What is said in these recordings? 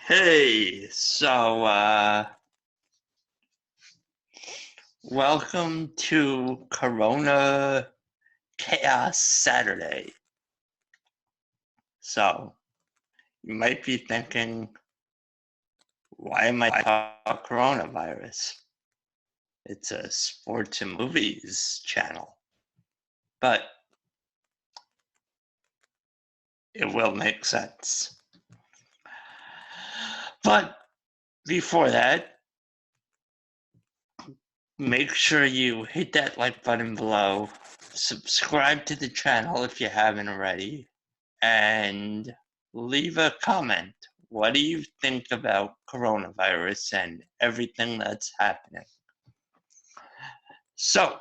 Hey, welcome to Corona Chaos Saturday. So, you might be thinking, why am I talking coronavirus? It's a sports and movies channel. But it will make sense. But before that, make sure you hit that like button below, subscribe to the channel if you haven't already, and leave a comment. What do you think about coronavirus and everything that's happening? So,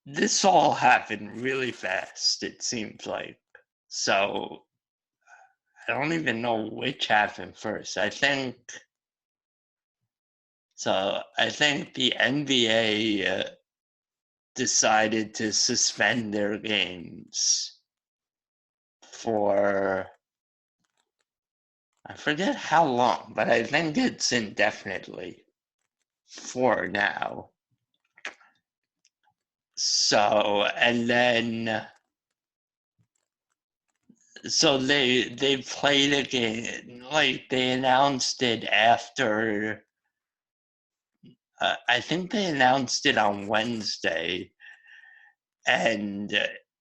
this all happened really fast, it seems like. So, I don't even know which happened first. I think the NBA decided to suspend their games for, I forget how long, but I think it's indefinitely for now. So, and then, so they played a game, like they announced it after, I think they announced it on Wednesday, and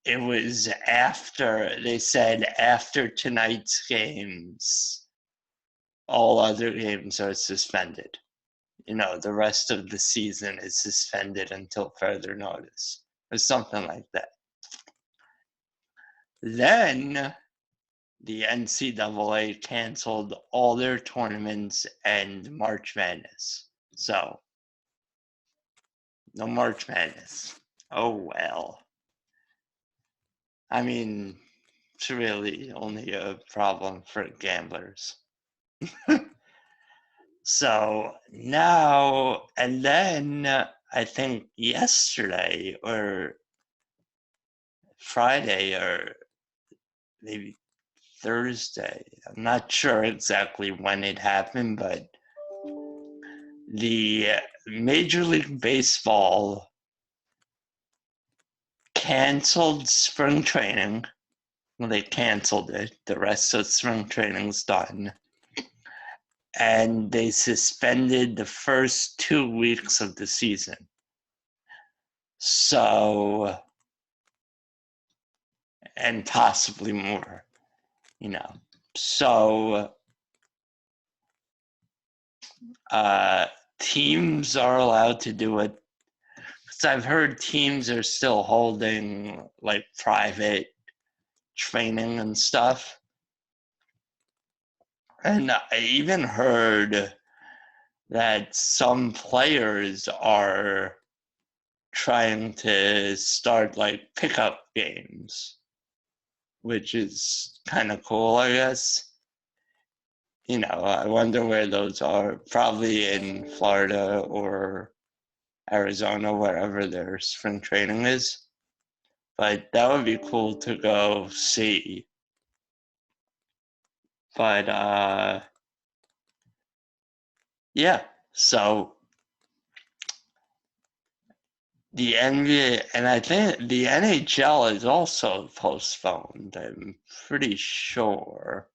it was after, they said after tonight's games, all other games are suspended. The rest of the season is suspended until further notice, or something like that. Then the NCAA canceled all their tournaments and March Madness. So, no March Madness. Oh well. I mean, it's really only a problem for gamblers. So now, and then I think yesterday or Friday or maybe Thursday, I'm not sure exactly when it happened, but the Major League Baseball canceled spring training. Well, they canceled it. The rest of spring training's done. And they suspended the first 2 weeks of the season. So, and possibly more, you know. So, teams are allowed to do it. Because I've heard teams are still holding like private training and stuff. And I even heard that some players are trying to start like pickup games, which is kind of cool, I guess. I wonder where those are. Probably in Florida or Arizona, wherever their spring training is. But that would be cool to go see. But yeah, so the NBA, and I think the NHL is also postponed. I'm pretty sure.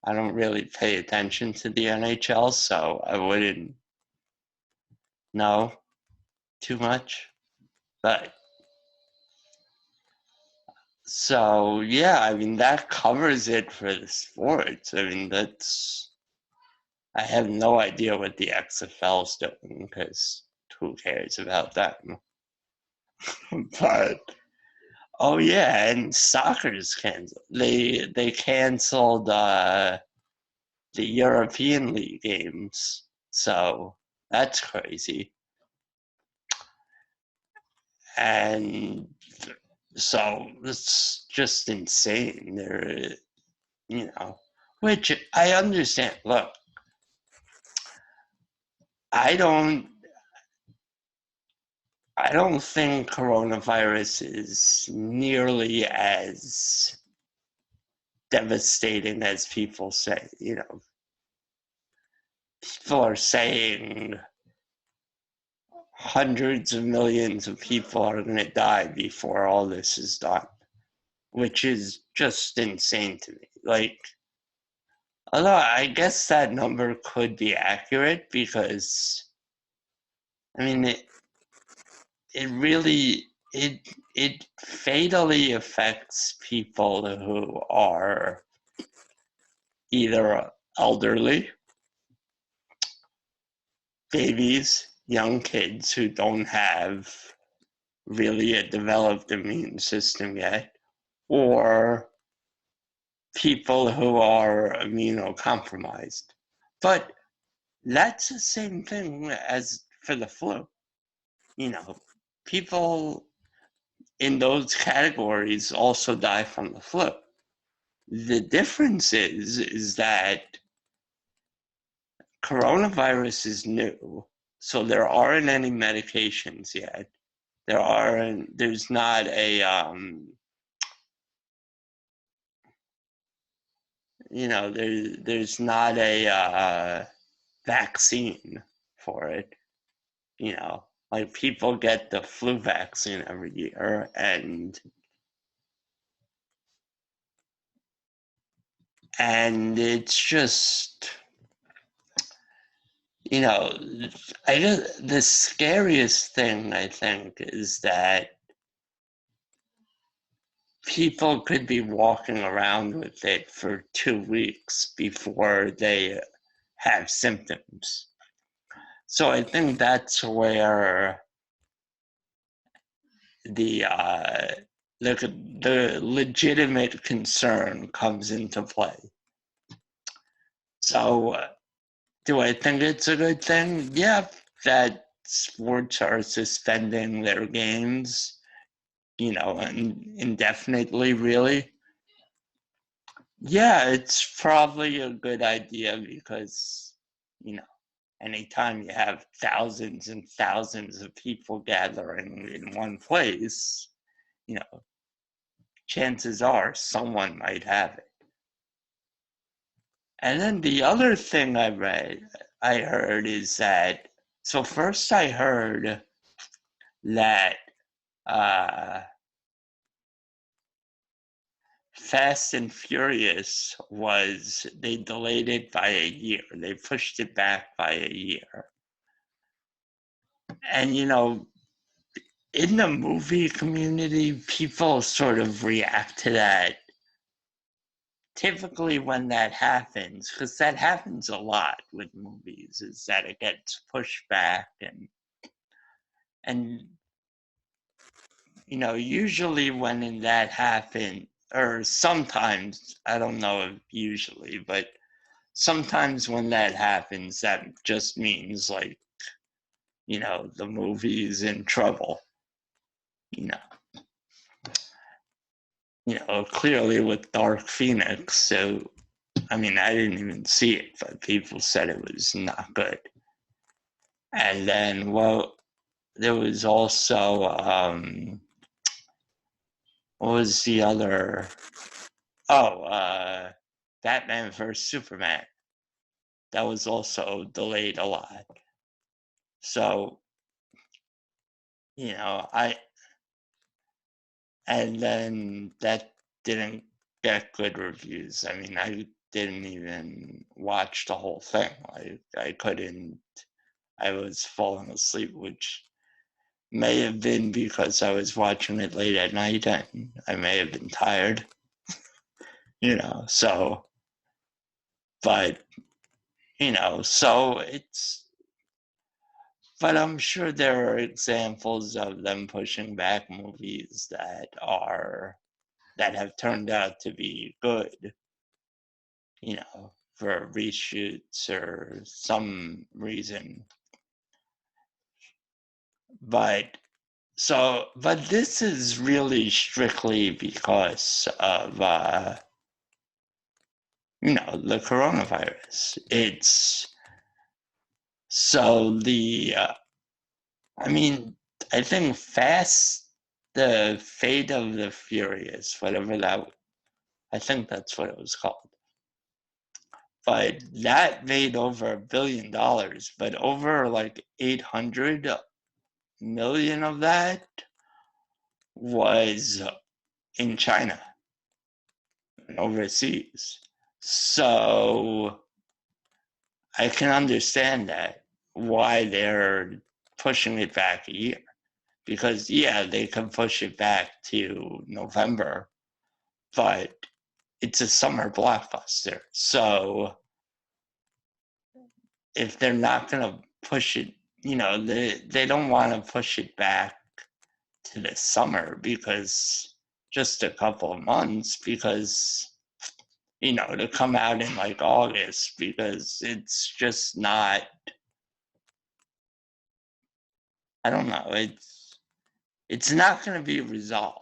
I don't really pay attention to the NHL, so I wouldn't know too much. But so yeah, I mean that covers it for the sports. I mean I have no idea what the XFL's doing because who cares about them? But oh yeah, and soccer's canceled. They canceled the European League games, so that's crazy. And so it's just insane. Which I understand. Look, I don't I don't think coronavirus is nearly as devastating as people say. People are saying hundreds of millions of people are going to die before all this is done, which is just insane to me. Although I guess that number could be accurate because, it really, it fatally affects people who are either elderly, babies, young kids who don't have really a developed immune system yet, or people who are immunocompromised. But that's the same thing as for the flu. People in those categories also die from the flu. The difference is that coronavirus is new, so there aren't any medications yet. There's not there's not a vaccine for it. Like people get the flu vaccine every year, and it's just, the scariest thing I think is that people could be walking around with it for 2 weeks before they have symptoms. So I think that's where the legitimate concern comes into play. So do I think it's a good thing? Yeah, that sports are suspending their games, indefinitely, really. Yeah, it's probably a good idea because, anytime you have thousands and thousands of people gathering in one place, chances are someone might have it. And then the other thing I heard is that, so first I heard that Fast and Furious they delayed it by a year. They pushed it back by a year. And, in the movie community, people sort of react to that. Typically when that happens, because that happens a lot with movies, is that it gets pushed back and usually when that happens, or sometimes, I don't know if usually, but sometimes when that happens, that just means the movie's in trouble. Clearly with Dark Phoenix. So, I didn't even see it, but people said it was not good. And then, there was also, what was the other? Oh, Batman vs. Superman. That was also delayed a lot. So, and then that didn't get good reviews. I didn't even watch the whole thing. I couldn't, I was falling asleep, which may have been because I was watching it late at night and I may have been tired, so, but, so but I'm sure there are examples of them pushing back movies that have turned out to be good, for reshoots or some reason. But this is really strictly because of, the coronavirus. It's so I think the Fate of the Furious, whatever that, I think that's what it was called. But that made over $1 billion, but over like 800 million of that was in China and overseas. So I can understand that, why they're pushing it back a year. Because, yeah, they can push it back to November, but it's a summer blockbuster. So if they're not going to push it, they don't want to push it back to the summer, because just a couple of months, because, to come out in like August, because it's just not, I don't know, it's not going to be resolved.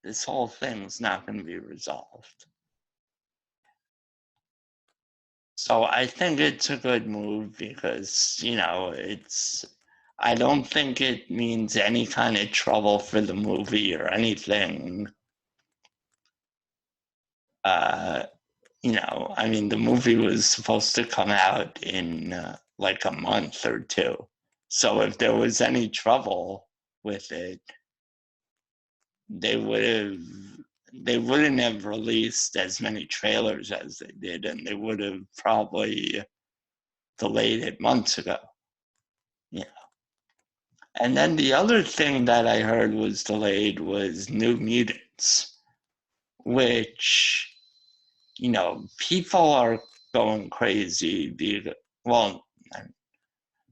This whole thing's not going to be resolved. So I think it's a good move, because, I don't think it means any kind of trouble for the movie or anything. The movie was supposed to come out in like a month or two. So if there was any trouble with it, they wouldn't have released as many trailers as they did, and they would have probably delayed it months ago. Yeah. And then the other thing that I heard was delayed was New Mutants, which, people are going crazy because, well,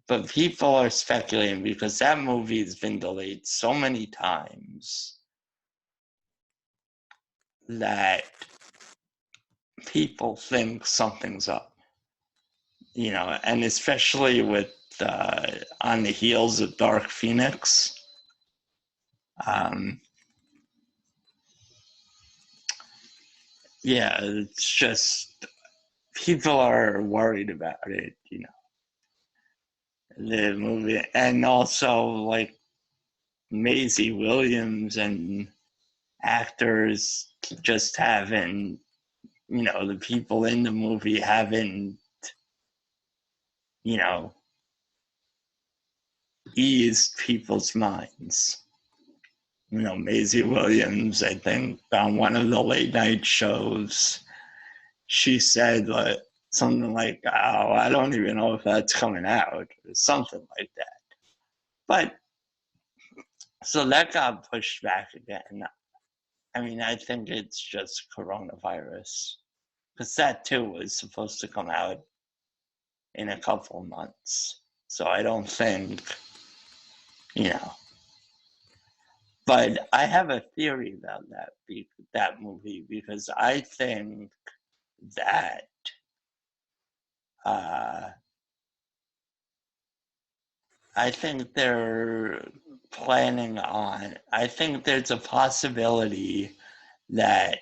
but people are speculating because that movie has been delayed so many times that people think something's up, and especially with on the heels of Dark Phoenix. Yeah, it's just people are worried about it, the movie, and also like Maisie Williams and actors just haven't, the people in the movie haven't, you know, eased people's minds. Maisie Williams, I think, on one of the late night shows, she said something like, "Oh, I don't even know if that's coming out," or something like that. But so that got pushed back again. I think it's just coronavirus, because that too was supposed to come out in a couple of months. So I don't think, you know. But I have a theory about that movie, because I think that uh, I think they're planning on. I think there's a possibility that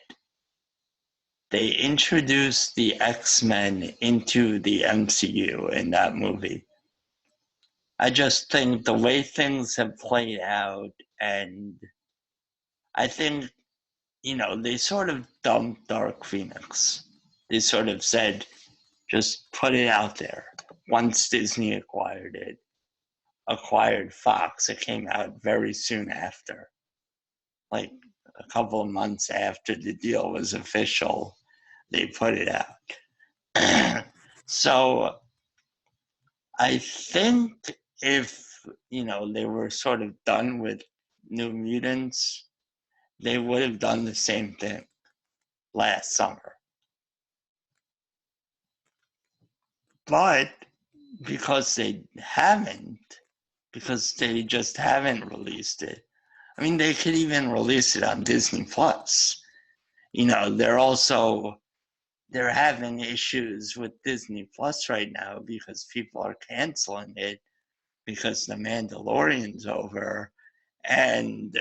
they introduce the X-Men into the MCU in that movie. I just think the way things have played out, and I think, they sort of dumped Dark Phoenix. They sort of said, just put it out there. Once Disney acquired Fox, it came out very soon after, like a couple of months after the deal was official, they put it out. So I think if, they were sort of done with New Mutants, they would have done the same thing last summer. But because they haven't, because they just haven't released it. They could even release it on Disney Plus. They're having issues with Disney Plus right now, because people are canceling it because The Mandalorian's over, and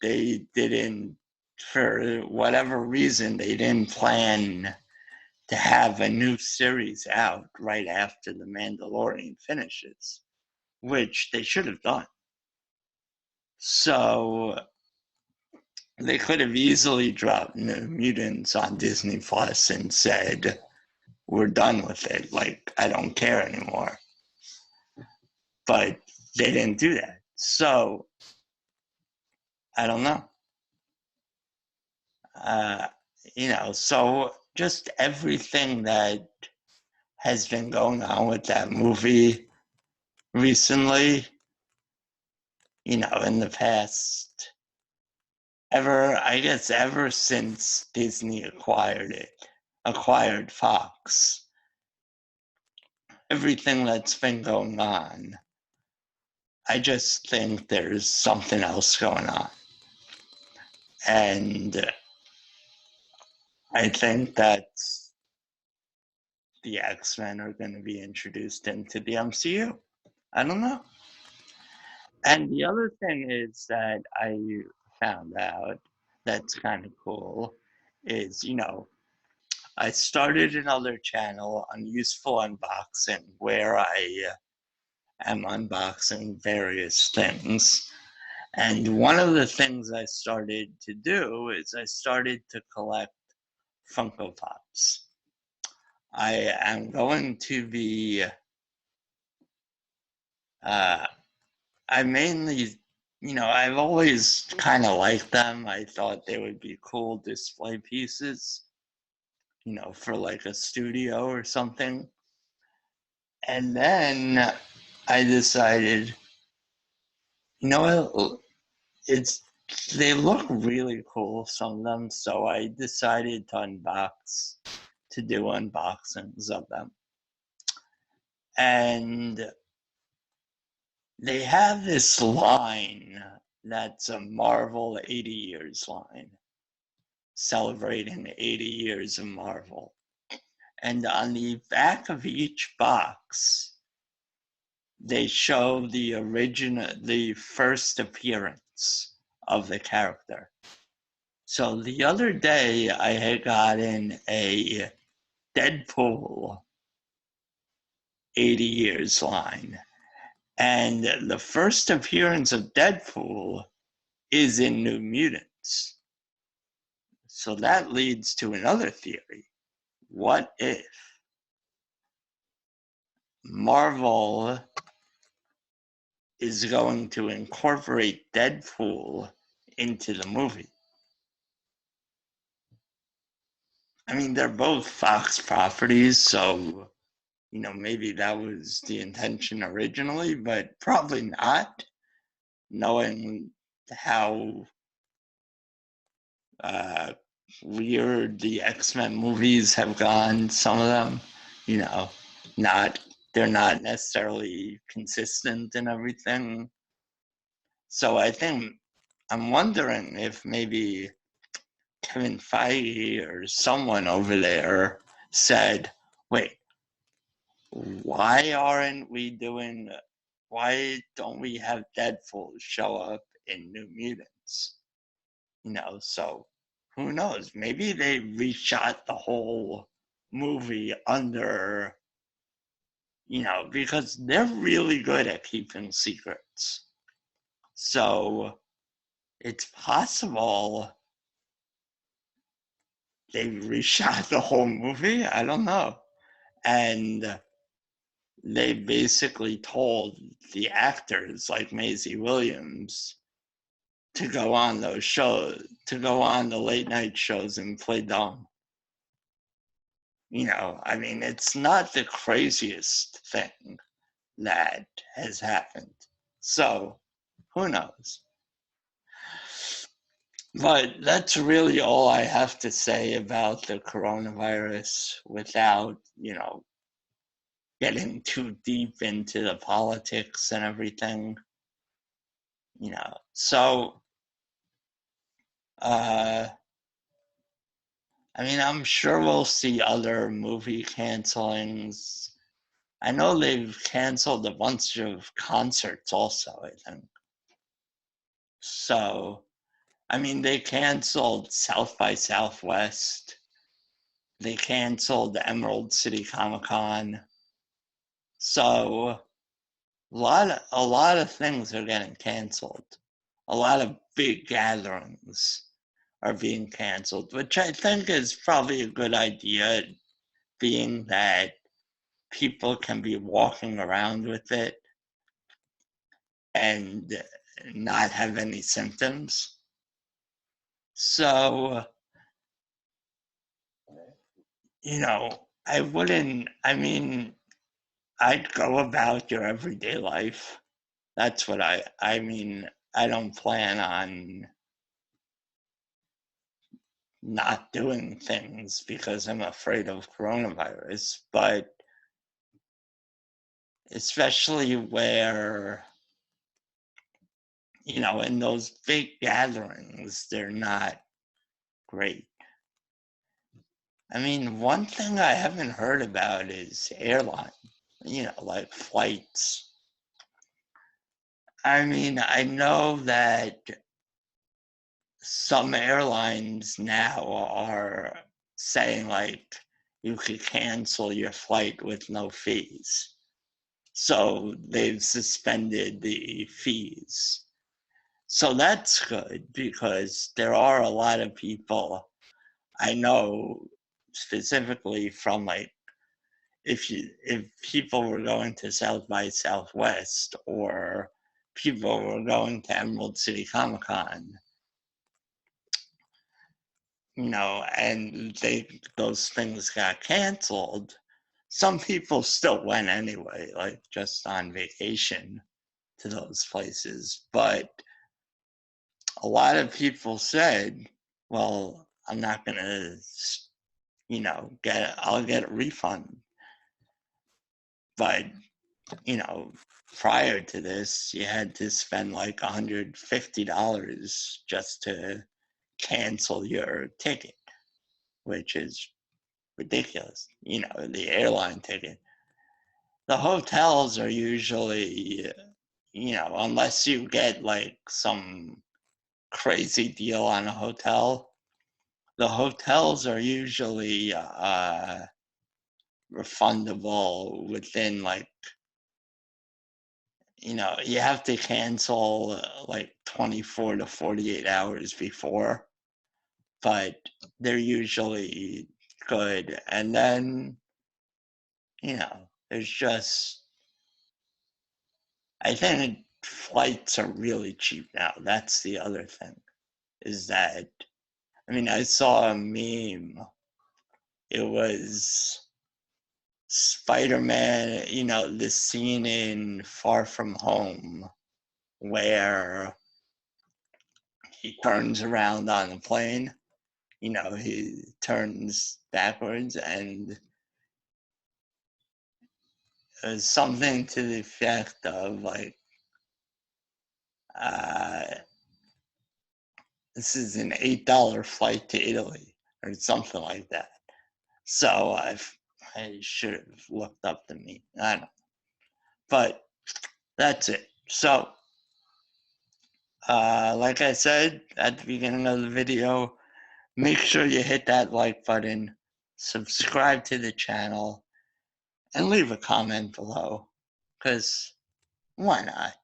they didn't, for whatever reason, they didn't plan to have a new series out right after The Mandalorian finishes, which they should have done. So, They could have easily dropped New Mutants on Disney Plus and said, we're done with it. Like, I don't care anymore. But they didn't do that. So, I don't know. Uh, so just everything that has been going on with that movie recently, in the past, ever since Disney acquired Fox, everything that's been going on, I just think there's something else going on. And I think that the X-Men are going to be introduced into the MCU. I don't know. And the other thing is that I found out that's kind of cool is, I started another channel on Useful Unboxing where I am unboxing various things. And one of the things I started to do is I started to collect Funko Pops. I am going to be, I mainly, I've always kind of liked them. I thought they would be cool display pieces, for like a studio or something. And then I decided, you know what, it's they look really cool, some of them, so I decided to do unboxings of them. And they have this line that's a Marvel 80 years line, celebrating 80 years of Marvel. And on the back of each box, they show the first appearance of the character. So the other day, I had gotten a Deadpool 80 years line. And the first appearance of Deadpool is in New Mutants. So that leads to another theory. What if Marvel is going to incorporate Deadpool into the movie? I mean, they're both Fox properties, so, maybe that was the intention originally, but probably not, knowing how uh, weird the X-Men movies have gone. Some of them, you know, not they're not necessarily consistent and everything. So I'm wondering if maybe Kevin Feige or someone over there said, "Wait, why aren't we doing? Why don't we have Deadpool show up in New Mutants?" So who knows? Maybe they reshot the whole movie under, because they're really good at keeping secrets. So it's possible they reshot the whole movie. I don't know. And they basically told the actors like Maisie Williams to go on those shows, to go on the late night shows and play dumb. I mean, it's not the craziest thing that has happened. So, who knows? But that's really all I have to say about the coronavirus without, getting too deep into the politics and everything. So, uh, I mean, I'm sure we'll see other movie cancelings. I know they've canceled a bunch of concerts also, I think. So, I mean, they canceled South by Southwest. They canceled the Emerald City Comic Con. So, a lot of things are getting canceled. A lot of big gatherings. are being canceled, which I think is probably a good idea, being that people can be walking around with it and not have any symptoms. So, I mean, I'd go about your everyday life. That's what I mean, I don't plan on not doing things because I'm afraid of coronavirus, but especially where, in those big gatherings, they're not great. I mean, one thing I haven't heard about is airline, like flights. I mean, I know that some airlines now are saying like you could cancel your flight with no fees. So they've suspended the fees. So that's good because there are a lot of people I know, specifically from like, if people were going to South by Southwest, or people were going to Emerald City Comic Con, and those things got canceled, some people still went anyway, like just on vacation to those places. But a lot of people said, well, I'm not going to, I'll get a refund. But, prior to this, you had to spend like $150 just to cancel your ticket, which is ridiculous. The airline ticket. The hotels are usually, unless you get like some crazy deal on a hotel, the hotels are usually refundable within like, you have to cancel like 24 to 48 hours before, but they're usually good. And then, there's just, I think flights are really cheap now. That's the other thing, is that, I mean, I saw a meme. It was Spider-Man, the scene in Far From Home where he turns around on the plane, he turns backwards, and it was something to the effect of like, uh, this is an $8 flight to Italy, or something like that. So I should have looked up the meme. I don't know. But that's it. So, like I said at the beginning of the video, make sure you hit that like button, subscribe to the channel, and leave a comment below. Because why not?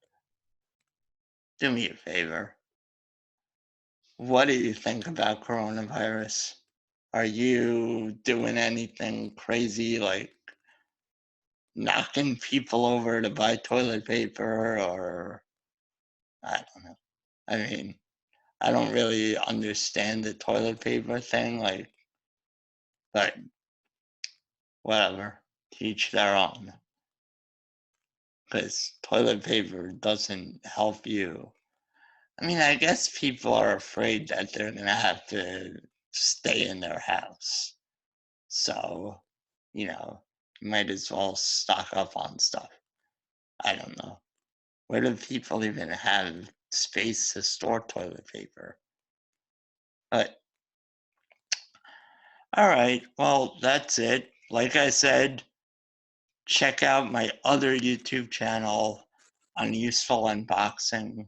Do me a favor. What do you think about coronavirus? Are you doing anything crazy like knocking people over to buy toilet paper, or I don't know. I mean, I don't really understand the toilet paper thing, like, but whatever. Teach their own. Because toilet paper doesn't help you. I mean, I guess people are afraid that they're going to have to stay in their house. So, you might as well stock up on stuff. I don't know. Where do people even have space to store toilet paper? But, all right, well, that's it. Like I said, check out my other YouTube channel on Useful Unboxing.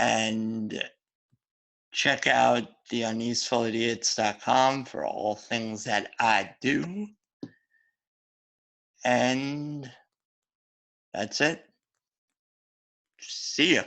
And check out the unusefulidiots.com for all things that I do. And that's it. See ya.